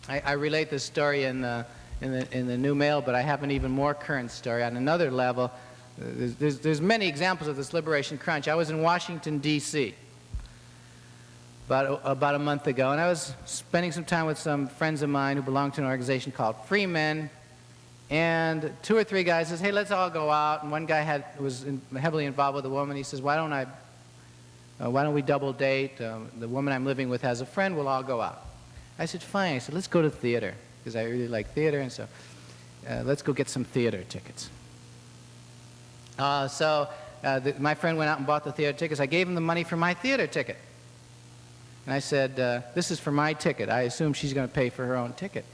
I relate this story in the New Mail, but I have an even more current story on another level. There's many examples of this liberation crunch. I was in Washington, D.C. about a month ago, and I was spending some time with some friends of mine who belong to an organization called Free Men, and 2 or 3 guys says, hey, let's all go out. And one guy was heavily involved with a woman. He says, why don't we double date? The woman I'm living with has a friend. We'll all go out. I said, fine. I said, let's go to theater, because I really like theater, and so let's go get some theater tickets. My friend went out and bought the theater tickets. I gave him the money for my theater ticket. And I said, this is for my ticket. I assume she's going to pay for her own ticket.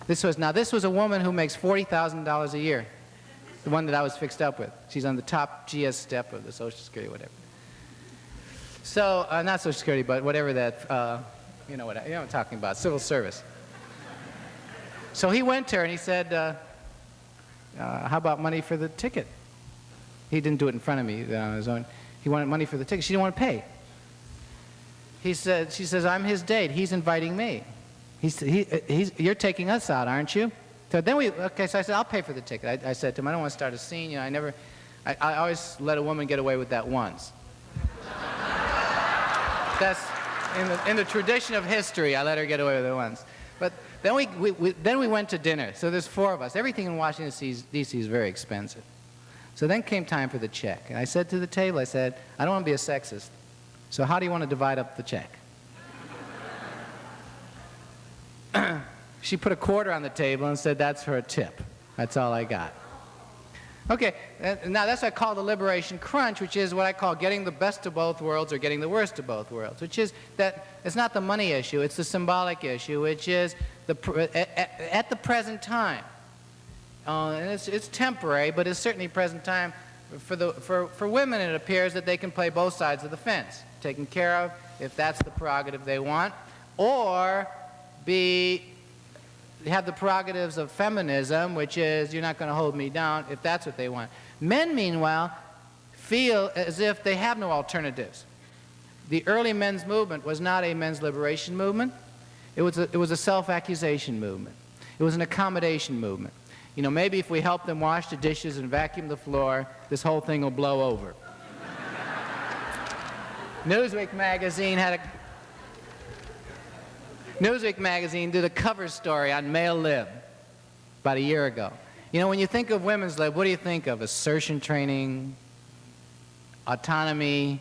This was a woman who makes $40,000 a year, the one that I was fixed up with. She's on the top GS step of the Social Security, whatever. So, not Social Security, but whatever that, you know what I'm talking about, civil service. So he went to her and he said, how about money for the ticket? He didn't do it in front of me on his own. He wanted money for the ticket. She didn't want to pay. She says, I'm his date. He's inviting me. You're taking us out, aren't you? So I said, I'll pay for the ticket. I said to him, I don't want to start a scene. You know, I always let a woman get away with that once. That's in the tradition of history. I let her get away with it once. But then we went to dinner. So there's 4 of us. Everything in Washington D.C. is very expensive. So then came time for the check. And I said to the table, I said, I don't want to be a sexist. So how do you want to divide up the check? She put a quarter on the table and said, that's her tip. That's all I got. Okay, now that's what I call the liberation crunch, which is what I call getting the best of both worlds or getting the worst of both worlds, which is that it's not the money issue, it's the symbolic issue, which is at the present time. And it's temporary, but it's certainly present time. For women, it appears that they can play both sides of the fence, taken care of if that's the prerogative they want, or have the prerogatives of feminism, which is you're not going to hold me down, if that's what they want. Men, meanwhile, feel as if they have no alternatives. The early men's movement was not a men's liberation movement. It was a self-accusation movement. It was an accommodation movement. You know, maybe if we help them wash the dishes and vacuum the floor, this whole thing will blow over. Newsweek magazine did a cover story on male lib about a year ago. You know, when you think of women's lib, what do you think of? Assertion training, autonomy,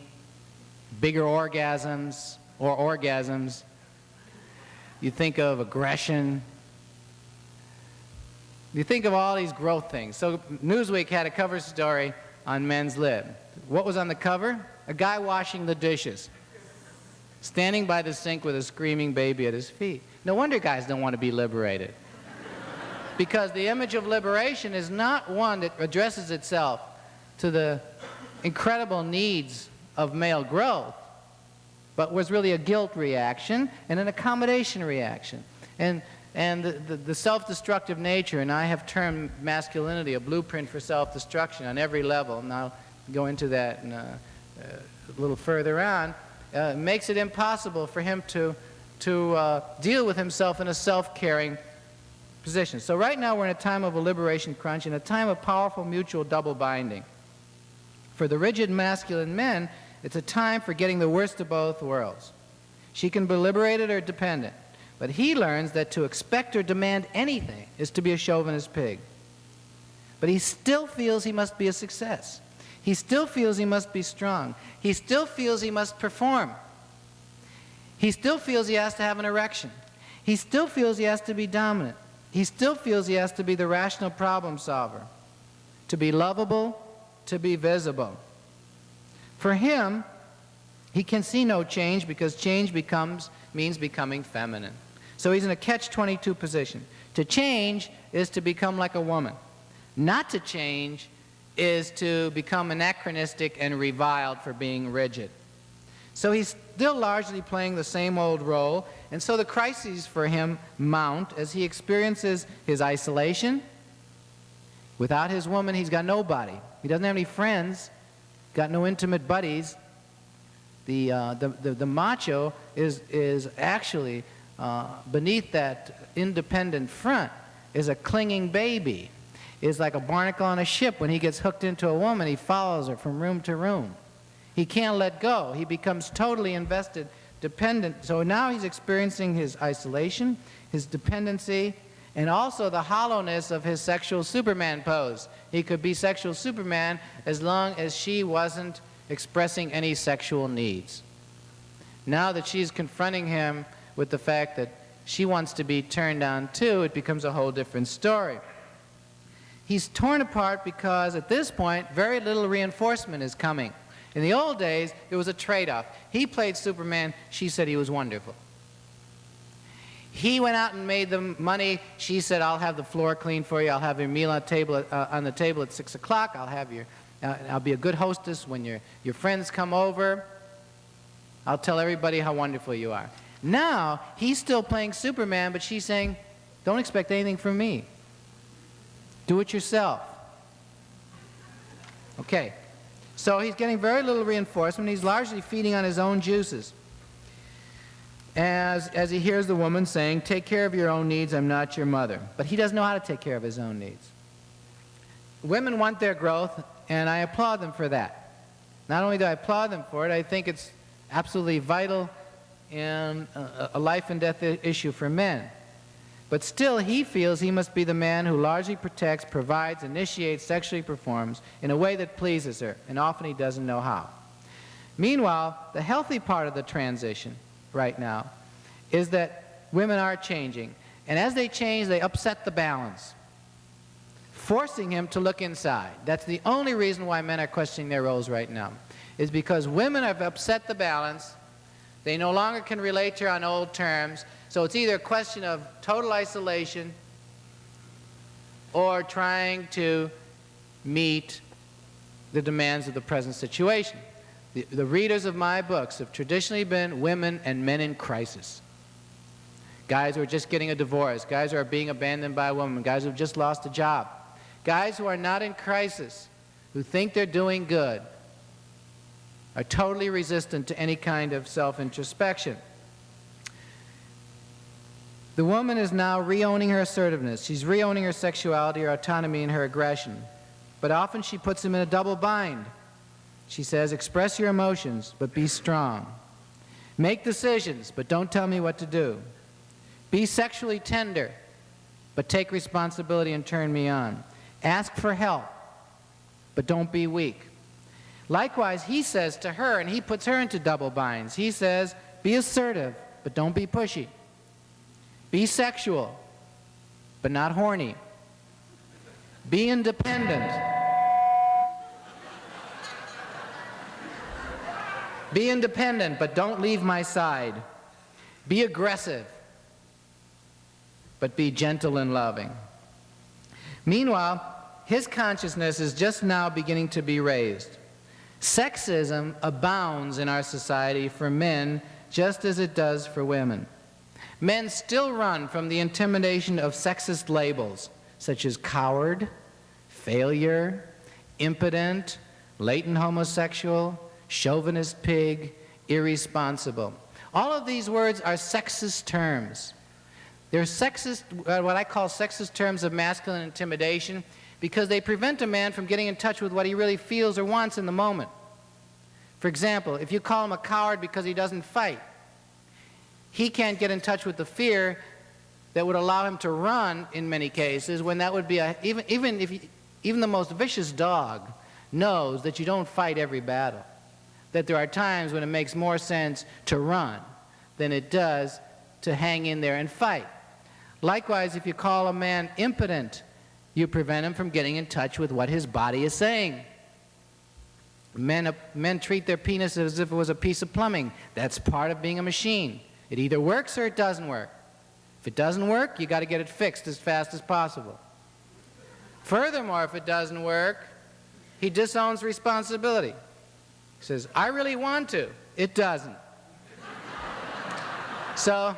bigger orgasms, or orgasms. You think of aggression. You think of all these growth things. So Newsweek had a cover story on men's lib. What was on the cover? A guy washing the dishes, standing by the sink with a screaming baby at his feet. No wonder guys don't want to be liberated. Because the image of liberation is not one that addresses itself to the incredible needs of male growth, but was really a guilt reaction and an accommodation reaction. And the self-destructive nature, and I have termed masculinity a blueprint for self-destruction on every level, and I'll go into that in a little further on, makes it impossible for him to deal with himself in a self-caring position. So right now we're in a time of a liberation crunch, in a time of powerful mutual double binding. For the rigid masculine men, it's a time for getting the worst of both worlds. She can be liberated or dependent, but he learns that to expect or demand anything is to be a chauvinist pig. But he still feels he must be a success. He still feels he must be strong. He still feels he must perform. He still feels he has to have an erection. He still feels he has to be dominant. He still feels he has to be the rational problem solver, to be lovable, to be visible. For him, he can see no change because change means becoming feminine. So he's in a catch-22 position. To change is to become like a woman. Not to change is to become anachronistic and reviled for being rigid. So he's still largely playing the same old role, and so the crises for him mount as he experiences his isolation. Without his woman, he's got nobody. He doesn't have any friends, got no intimate buddies. The macho is actually, beneath that independent front, is a clinging baby. Is like a barnacle on a ship. When he gets hooked into a woman, he follows her from room to room. He can't let go. He becomes totally invested, dependent. So now he's experiencing his isolation, his dependency, and also the hollowness of his sexual Superman pose. He could be sexual Superman as long as she wasn't expressing any sexual needs. Now that she's confronting him with the fact that she wants to be turned on too, it becomes a whole different story. He's torn apart because at this point, very little reinforcement is coming. In the old days, it was a trade-off. He played Superman, she said he was wonderful. He went out and made the money, she said, I'll have the floor cleaned for you, I'll have your meal on the table at 6 o'clock, I'll be a good hostess when your friends come over, I'll tell everybody how wonderful you are. Now, he's still playing Superman, but she's saying, don't expect anything from me. Do it yourself. Okay. So he's getting very little reinforcement. He's largely feeding on his own juices. As he hears the woman saying, take care of your own needs, I'm not your mother. But he doesn't know how to take care of his own needs. Women want their growth, and I applaud them for that. Not only do I applaud them for it, I think it's absolutely vital in a life and death issue for men. But still, he feels he must be the man who largely protects, provides, initiates, sexually performs in a way that pleases her, and often he doesn't know how. Meanwhile, the healthy part of the transition right now is that women are changing, and as they change, they upset the balance, forcing him to look inside. That's the only reason why men are questioning their roles right now, is because women have upset the balance. They no longer can relate to her on old terms. So it's either a question of total isolation or trying to meet the demands of the present situation. The readers of my books have traditionally been women and men in crisis. Guys who are just getting a divorce, guys who are being abandoned by a woman, guys who have just lost a job, guys who are not in crisis, who think they're doing good, are totally resistant to any kind of self-introspection. The woman is now re-owning her assertiveness. She's re-owning her sexuality, her autonomy, and her aggression. But often she puts him in a double bind. She says, express your emotions, but be strong. Make decisions, but don't tell me what to do. Be sexually tender, but take responsibility and turn me on. Ask for help, but don't be weak. Likewise, he says to her, and he puts her into double binds. He says, be assertive, but don't be pushy. Be sexual, but not horny. Be independent. Be independent, but don't leave my side. Be aggressive, but be gentle and loving. Meanwhile, his consciousness is just now beginning to be raised. Sexism abounds in our society for men just as it does for women. Men still run from the intimidation of sexist labels such as coward, failure, impotent, latent homosexual, chauvinist pig, irresponsible. All of these words are sexist terms. They're sexist, what I call sexist terms of masculine intimidation, because they prevent a man from getting in touch with what he really feels or wants in the moment. For example, if you call him a coward because he doesn't fight, he can't get in touch with the fear that would allow him to run in many cases, when that would be even the most vicious dog knows that you don't fight every battle, that there are times when it makes more sense to run than it does to hang in there and fight. Likewise, if you call a man impotent, you prevent him from getting in touch with what his body is saying. Men treat their penis as if it was a piece of plumbing. That's part of being a machine. It either works or it doesn't work. If it doesn't work, you got to get it fixed as fast as possible. Furthermore, if it doesn't work, he disowns responsibility. He says, I really want to. It doesn't. So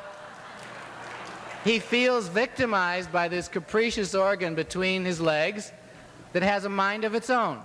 he feels victimized by this capricious organ between his legs that has a mind of its own.